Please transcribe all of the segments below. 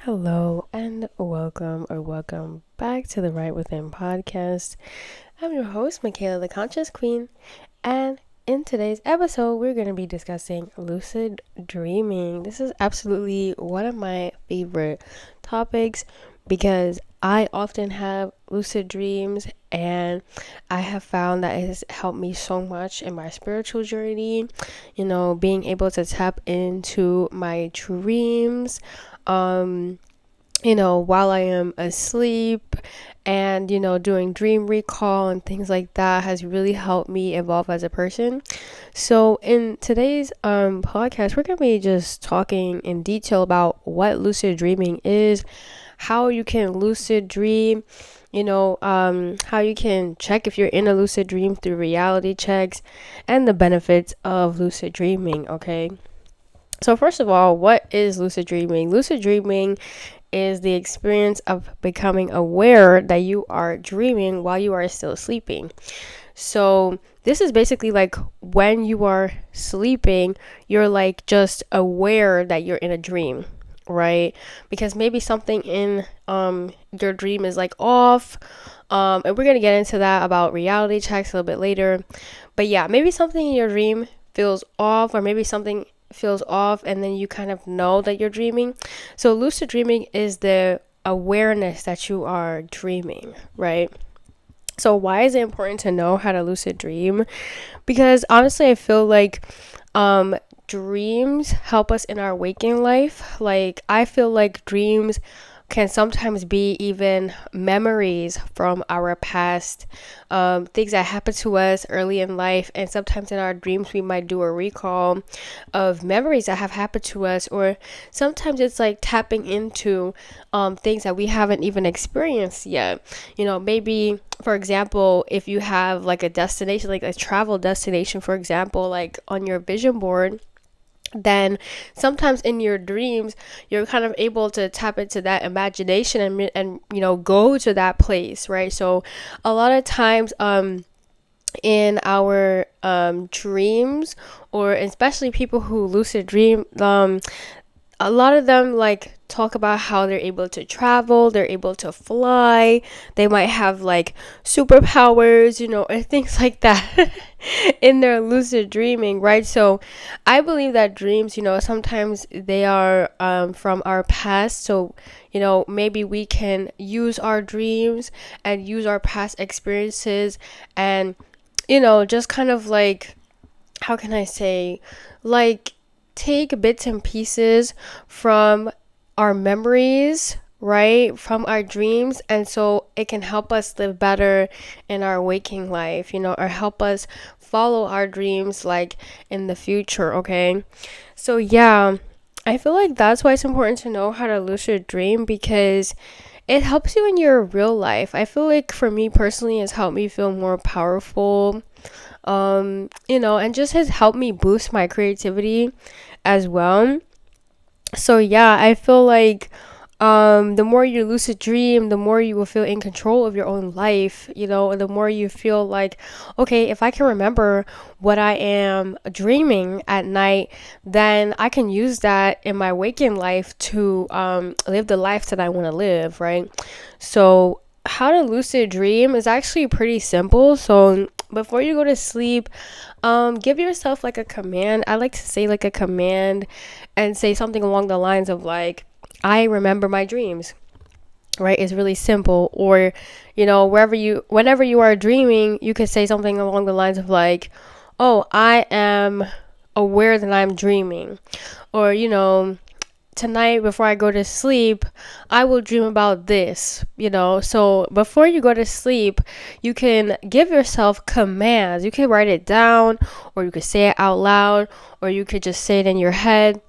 Hello and welcome back to the Right Within podcast. I'm your host, Michaela, the Conscious Queen, and in today's episode, we're going to be discussing lucid dreaming. This is absolutely one of my favorite topics because I often have lucid dreams, and I have found that it has helped me so much in my spiritual journey. Being able to tap into my dreams while I am asleep and, doing dream recall and things like that has really helped me evolve as a person. So in today's podcast, we're going to be just talking in detail about what lucid dreaming is, how you can lucid dream, how you can check if you're in a lucid dream through reality checks, and the benefits of lucid dreaming, okay? So first of all, what is lucid dreaming? Lucid dreaming is the experience of becoming aware that you are dreaming while you are still sleeping. So this is basically like when you are sleeping, you're like just aware that you're in a dream, right? Because maybe something in your dream is like off. And we're gonna get into that about reality checks a little bit later. But yeah, maybe something in your dream feels off, or maybe something feels off and then you kind of know that you're dreaming. So lucid dreaming is the awareness that you are dreaming, right? So why is it important to know how to lucid dream? Because honestly, I feel like dreams help us in our waking life. Like I feel like dreams can sometimes be even memories from our past, things that happened to us early in life. And sometimes in our dreams, we might do a recall of memories that have happened to us, or sometimes it's like tapping into things that we haven't even experienced yet. Maybe, for example, if you have like a destination, like a travel destination, for example, like on your vision board, then sometimes in your dreams you're kind of able to tap into that imagination and go to that place, right? So a lot of times in our dreams, or especially people who lucid dream, a lot of them like talk about how they're able to travel, they're able to fly, they might have like superpowers, and things like that in their lucid dreaming, right? So I believe that dreams, sometimes they are from our past. So, maybe we can use our dreams and use our past experiences and, just kind of like, how can I say, like, take bits and pieces from our memories, right? From our dreams. And so it can help us live better in our waking life, or help us follow our dreams like in the future, okay? So, yeah, I feel like that's why it's important to know how to lucid dream, because it helps you in your real life. I feel like for me personally, it's helped me feel more powerful, and just has helped me boost my creativity as well. So yeah, I feel like the more you lucid dream, the more you will feel in control of your own life, and the more you feel like, okay, if I can remember what I am dreaming at night, then I can use that in my waking life to live the life that I want to live, right? So how to lucid dream is actually pretty simple. So before you go to sleep, give yourself like a command. I like to say like a command and say something along the lines of like, I remember my dreams, right? It's really simple. Or, whenever you are dreaming, you could say something along the lines of like, oh, I am aware that I'm dreaming. Or, tonight before I go to sleep, I will dream about this, So before you go to sleep, you can give yourself commands. You can write it down, or you could say it out loud, or you could just say it in your head.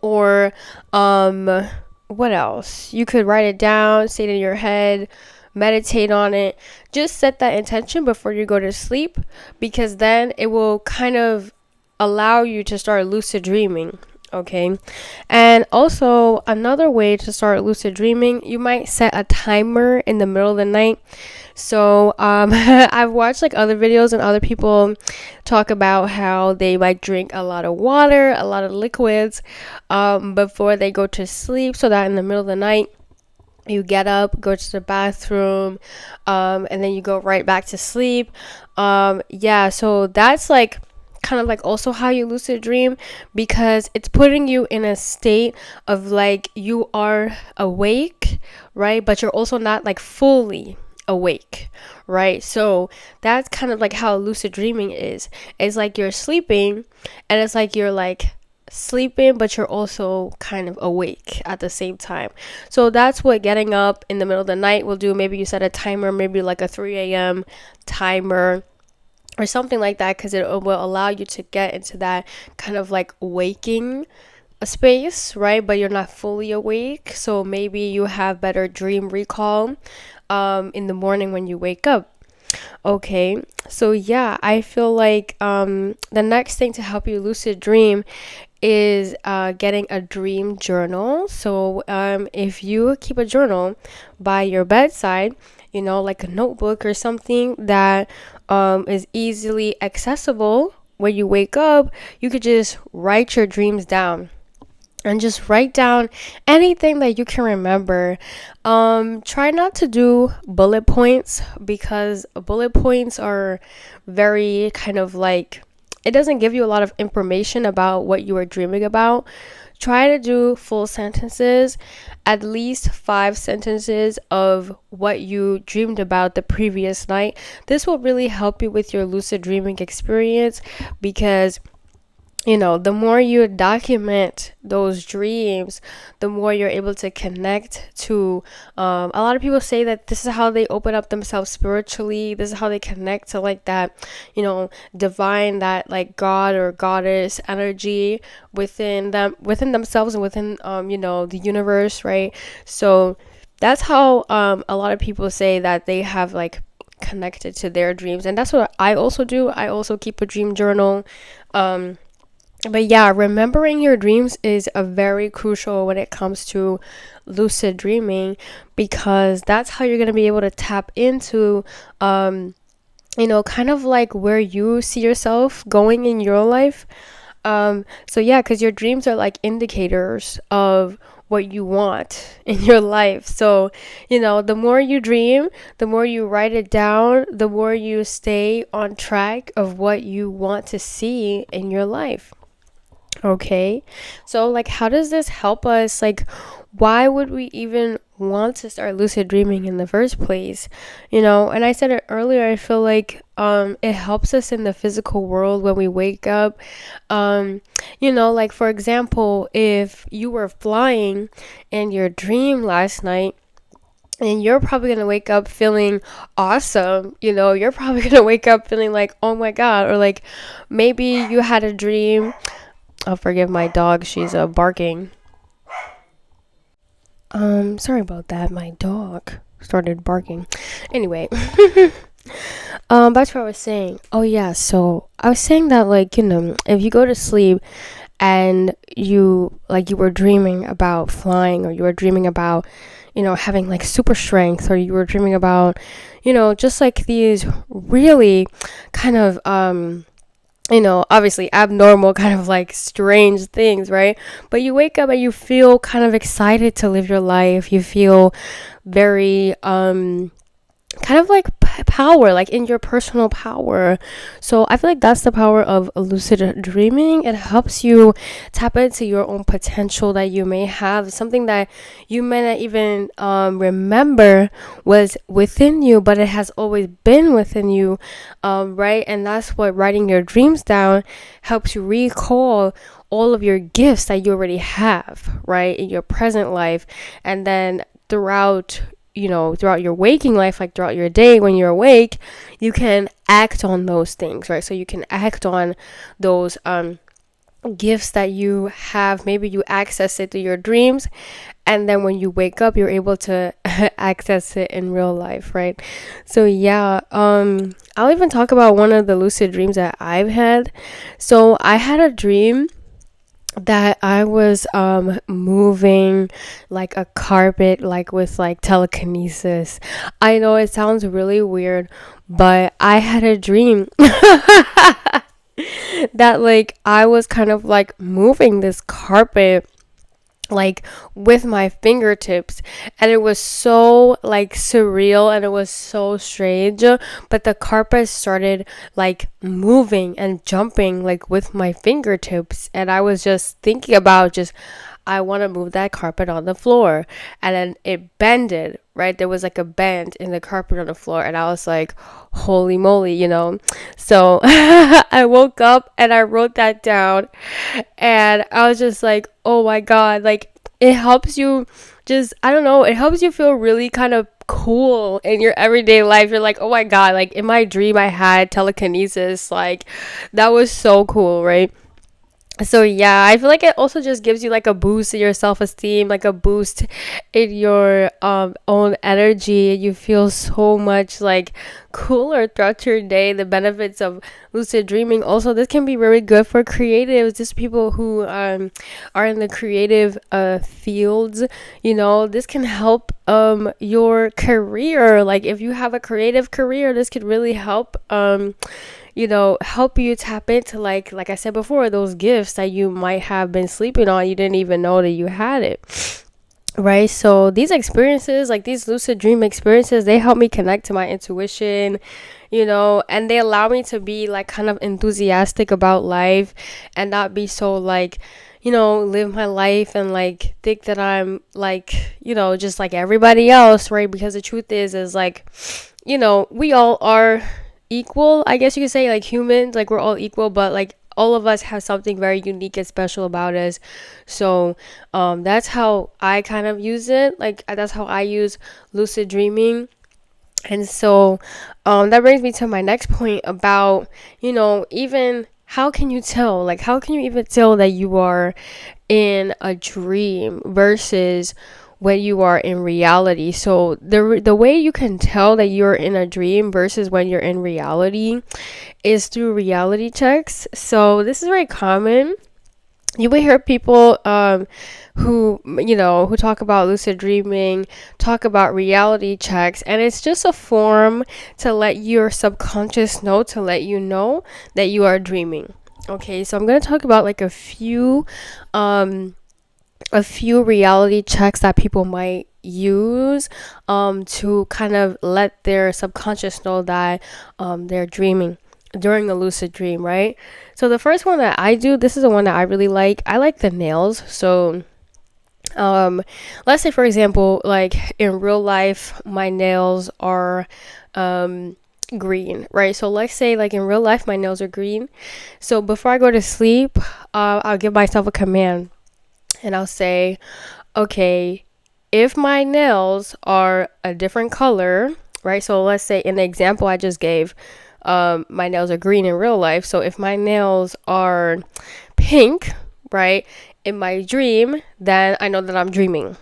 Or what else? You could write it down, say it in your head, meditate on it. Just set that intention before you go to sleep, because then it will kind of allow you to start lucid dreaming. Okay. And also, another way to start lucid dreaming, you might set a timer in the middle of the night. So, I've watched like other videos and other people talk about how they like drink a lot of water, a lot of liquids, before they go to sleep, so that in the middle of the night, you get up, go to the bathroom, and then you go right back to sleep. Yeah, so that's like kind of like also how you lucid dream, because it's putting you in a state of like you are awake, right? But you're also not like fully awake, right? So that's kind of like how lucid dreaming is. It's like you're sleeping, and it's like you're like sleeping, but you're also kind of awake at the same time. So that's what getting up in the middle of the night will do. Maybe you set a timer, maybe like a 3 a.m. timer or something like that, because it will allow you to get into that kind of like waking space, right? But you're not fully awake. So maybe you have better dream recall in the morning when you wake up. Okay, so yeah, I feel like the next thing to help you lucid dream is getting a dream journal. So if you keep a journal by your bedside, like a notebook or something that is easily accessible, when you wake up, you could just write your dreams down and just write down anything that you can remember. Try not to do bullet points, because bullet points are very kind of like, it doesn't give you a lot of information about what you are dreaming about. Try to do full sentences, at least 5 sentences of what you dreamed about the previous night. This will really help you with your lucid dreaming experience, because the more you document those dreams, the more you're able to connect to. A lot of people say that this is how they open up themselves spiritually. This is how they connect to like that, divine, that like God or goddess energy within them, within themselves, and within, the universe, right? So that's how a lot of people say that they have like connected to their dreams, and that's what I also do. I also keep a dream journal. But yeah, remembering your dreams is a very crucial when it comes to lucid dreaming, because that's how you're going to be able to tap into kind of like where you see yourself going in your life. So yeah, because your dreams are like indicators of what you want in your life. So, the more you dream, the more you write it down, the more you stay on track of what you want to see in your life. Okay, so like, how does this help us? Like, why would we even want to start lucid dreaming in the first place? And I said it earlier, I feel like it helps us in the physical world when we wake up. Like for example, if you were flying in your dream last night, and you're probably going to wake up feeling awesome. You're probably going to wake up feeling like, oh my God. Or like, maybe you had a dream. I'll forgive my dog. She's barking. Sorry about that. My dog started barking. Anyway, that's what I was saying. Oh yeah, so I was saying that like, if you go to sleep and you were dreaming about flying, or you were dreaming about, having like super strength, or you were dreaming about, just like these really kind of obviously abnormal, kind of like strange things, right? But you wake up and you feel kind of excited to live your life. You feel very kind of like power, like in your personal power. So I feel like that's the power of lucid dreaming. It helps you tap into your own potential that you may have, something that you may not even remember was within you, but it has always been within you, right? And that's what writing your dreams down helps you recall all of your gifts that you already have, right, in your present life. And then throughout your waking life, like throughout your day when you're awake, you can act on those things, right? So you can act on those gifts that you have. Maybe you access it through your dreams, and then when you wake up, you're able to access it in real life, right? So yeah, I'll even talk about one of the lucid dreams that I've had. So I had a dream that I was moving like a carpet, like with like telekinesis. I know it sounds really weird, but I had a dream that like I was kind of like moving this carpet like with my fingertips, and it was so like surreal and it was so strange, but the carpet started like moving and jumping like with my fingertips, and I was just thinking about just I want to move that carpet on the floor, and then it bended, right? There was like a bend in the carpet on the floor, and I was like, holy moly, so I woke up and I wrote that down, and I was just like, oh my God, like it helps you just, I don't know, it helps you feel really kind of cool in your everyday life. You're like, oh my God, like in my dream, I had telekinesis. Like that was so cool, right? So yeah, I feel like it also just gives you like a boost in your self-esteem, like a boost in your own energy. You feel so much like cooler throughout your day. The benefits of lucid dreaming, also this can be very good for creatives, just people who are in the creative fields. This can help your career. Like if you have a creative career, this could really help help you tap into like I said before, those gifts that you might have been sleeping on. You didn't even know that you had it. Right. So these experiences, like these lucid dream experiences, they help me connect to my intuition, and they allow me to be like kind of enthusiastic about life and not be so like, live my life and like think that I'm like, just like everybody else, right? Because the truth is like, we all are equal, I guess you could say, like humans, like we're all equal, but like all of us have something very unique and special about us. So that's how I kind of use it. Like that's how I use lucid dreaming. And so that brings me to my next point about, even how can you tell, like how can you even tell that you are in a dream versus when you are in reality. So the way you can tell that you're in a dream versus when you're in reality is through reality checks. So this is very common. You will hear people who talk about lucid dreaming, talk about reality checks, and it's just a form to let your subconscious know, to let you know that you are dreaming. Okay, so I'm going to talk about like a few reality checks that people might use to kind of let their subconscious know that they're dreaming during a lucid dream, right? So the first one that I do, this is the one that I really like. I like the nails. So let's say for example, like in real life, my nails are green, right? So let's say like in real life, my nails are green. So before I go to sleep, I'll give myself a command, and I'll say, okay, if my nails are a different color, right? So let's say in the example I just gave, my nails are green in real life. So if my nails are pink, right, in my dream, then I know that I'm dreaming.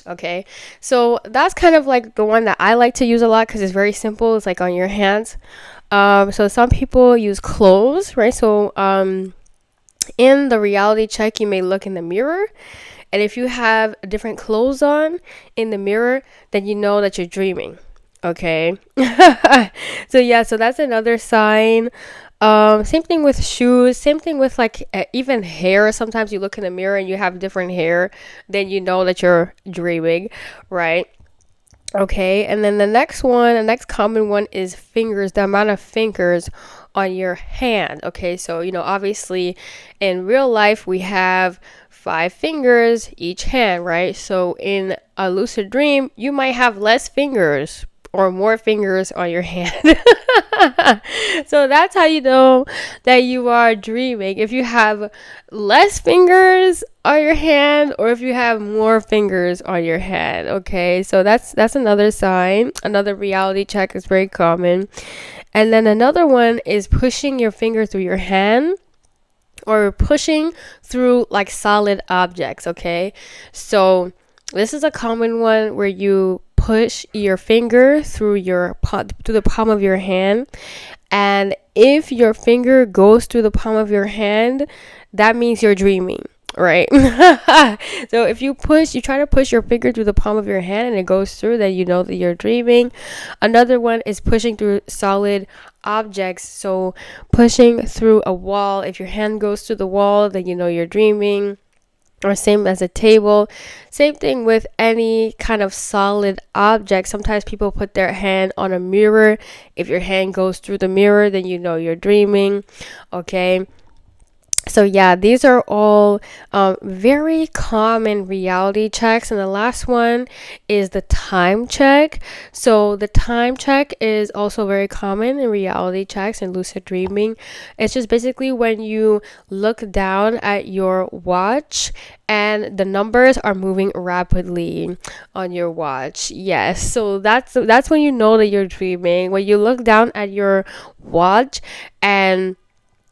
Okay, so that's kind of like the one that I like to use a lot because it's very simple. It's like on your hands. So some people use clothes, right? So in the reality check, you may look in the mirror, and if you have different clothes on in the mirror, then you know that you're dreaming. Okay. So that's another sign. Same thing with shoes, same thing with like even hair. Sometimes you look in the mirror and you have different hair, then you know that you're dreaming, right? Okay, and then the next common one is fingers, the amount of fingers on your hand. Okay, so obviously in real life we have 5 fingers each hand, right? So in a lucid dream, you might have less fingers or more fingers on your hand. So that's how you know that you are dreaming. If you have less fingers on your hand or if you have more fingers on your hand. Okay, so that's another sign. Another reality check is very common. And then another one is pushing your finger through your hand or pushing through like solid objects. Okay, so this is a common one where you push your finger through the palm of your hand, and if your finger goes through the palm of your hand, that means you're dreaming, right? So if you try to push your finger through the palm of your hand and it goes through, then you know that you're dreaming. Another one is pushing through solid objects. So pushing through a wall, if your hand goes through the wall, then you know you're dreaming. Or same as a table. Same thing with any kind of solid object. Sometimes people put their hand on a mirror. If your hand goes through the mirror, then you know you're dreaming. Okay. So yeah, these are all very common reality checks. And the last one is the time check. So the time check is also very common in reality checks and lucid dreaming. It's just basically when you look down at your watch and the numbers are moving rapidly on your watch. Yes, so that's when you know that you're dreaming. When you look down at your watch and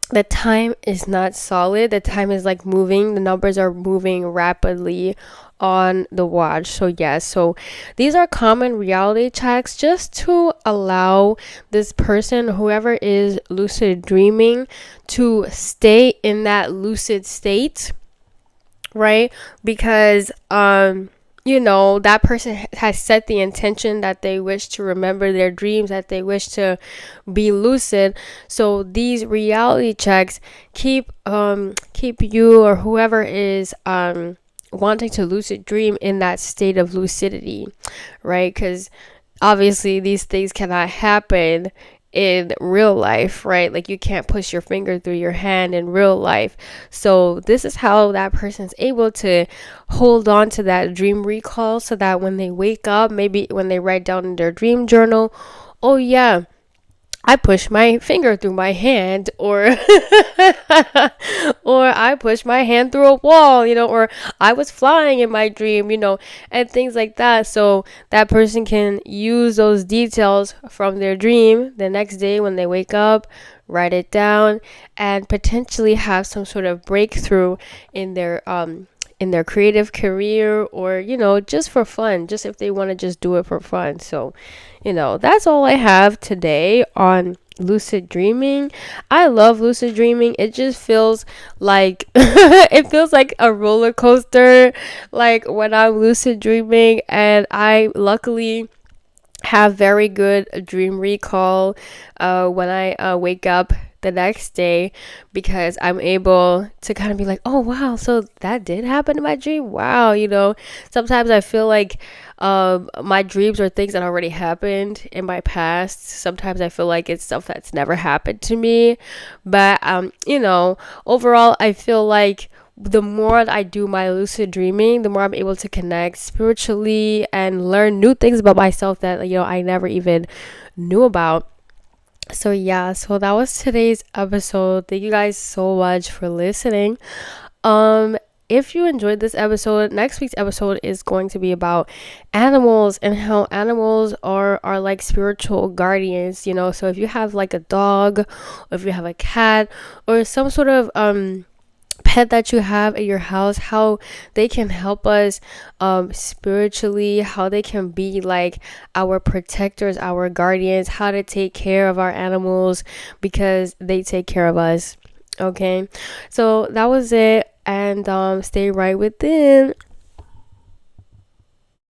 the time is not solid, the time is like moving, the numbers are moving rapidly on the watch. So yes, so these are common reality checks just to allow this person, whoever is lucid dreaming, to stay in that lucid state, right? Because that person has set the intention that they wish to remember their dreams, that they wish to be lucid. So these reality checks keep you or whoever is wanting to lucid dream in that state of lucidity, right? Because obviously these things cannot happen in real life, right? Like you can't push your finger through your hand in real life. So this is how that person's able to hold on to that dream recall, so that when they wake up, maybe when they write down in their dream journal, oh yeah, I pushed my finger through my hand, or or I pushed my hand through a wall, or I was flying in my dream, and things like that. So that person can use those details from their dream the next day when they wake up, write it down, and potentially have some sort of breakthrough in their creative career, or just for fun, just if they want to just do it for fun. So that's all I have today on lucid dreaming. I love lucid dreaming. It just feels like it feels like a roller coaster, like when I'm lucid dreaming, and I luckily have very good dream recall when I wake up the next day, because I'm able to kind of be like, oh wow, so that did happen in my dream. Wow, sometimes I feel like my dreams are things that already happened in my past. Sometimes I feel like it's stuff that's never happened to me, but overall I feel like the more I do my lucid dreaming, the more I'm able to connect spiritually and learn new things about myself that I never even knew about. So yeah, so that was today's episode. Thank you guys so much for listening. If you enjoyed this episode, next week's episode is going to be about animals and how animals are like spiritual guardians, So if you have like a dog, or if you have a cat, or some sort of pet that you have at your house, how they can help us spiritually, how they can be like our protectors, our guardians, how to take care of our animals because they take care of us. Okay, so that was it, and stay right within.